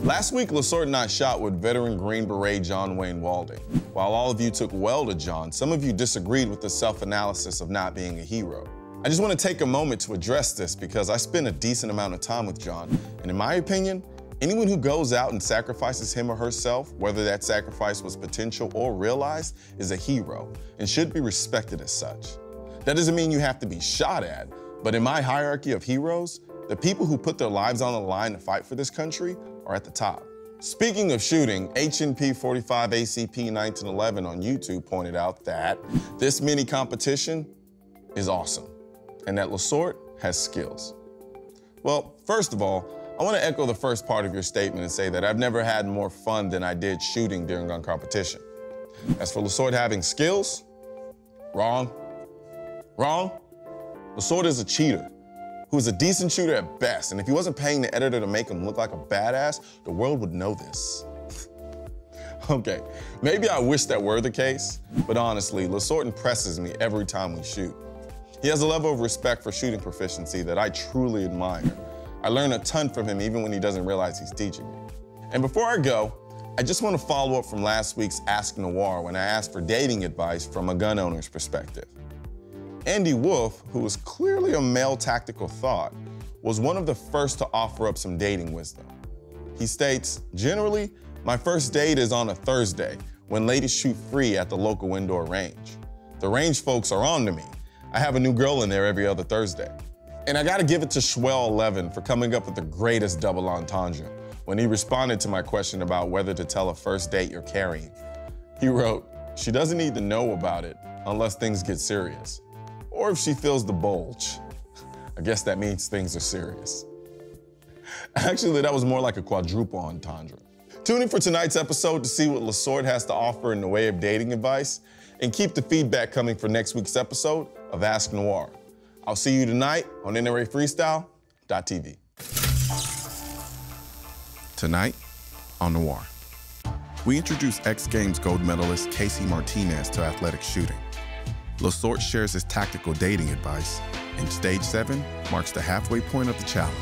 Last week, LaSort and I shot with veteran Green Beret John Wayne Walding. While all of you took well to John, some of you disagreed with the self-analysis of not being a hero. I just want to take a moment to address this because I spent a decent amount of time with John, and in my opinion, anyone who goes out and sacrifices him or herself, whether that sacrifice was potential or realized, is a hero and should be respected as such. That doesn't mean you have to be shot at, but in my hierarchy of heroes, the people who put their lives on the line to fight for this country are at the top. Speaking of shooting, HNP 45 ACP 1911 on YouTube pointed out that this mini competition is awesome and that LaSort has skills. Well, first of all, I want to echo the first part of your statement and say that I've never had more fun than I did shooting during gun competition. As for LaSort having skills, wrong. Wrong. LaSort is a cheater who is a decent shooter at best, and if he wasn't paying the editor to make him look like a badass, the world would know this. Okay, maybe I wish that were the case, but honestly, LaSort impresses me every time we shoot. He has a level of respect for shooting proficiency that I truly admire. I learn a ton from him even when he doesn't realize he's teaching me. And before I go, I just want to follow up from last week's Ask Noir when I asked for dating advice from a gun owner's perspective. Andy Wolf, who was clearly a male tactical thought, was one of the first to offer up some dating wisdom. He states, generally, my first date is on a Thursday when ladies shoot free at the local indoor range. The range folks are on to me. I have a new girl in there every other Thursday. And I gotta give it to Schwell11 for coming up with the greatest double entendre when he responded to my question about whether to tell a first date you're carrying. He wrote, she doesn't need to know about it unless things get serious. Or if she feels the bulge. I guess that means things are serious. Actually, that was more like a quadruple entendre. Tune in for tonight's episode to see what LaSort has to offer in the way of dating advice, and keep the feedback coming for next week's episode of Ask Noir. I'll see you tonight on NRA Freestyle.tv. Tonight on Noir, we introduce X Games gold medalist Casey Martinez to athletic shooting. LaSort shares his tactical dating advice, and Stage 7 marks the halfway point of the challenge.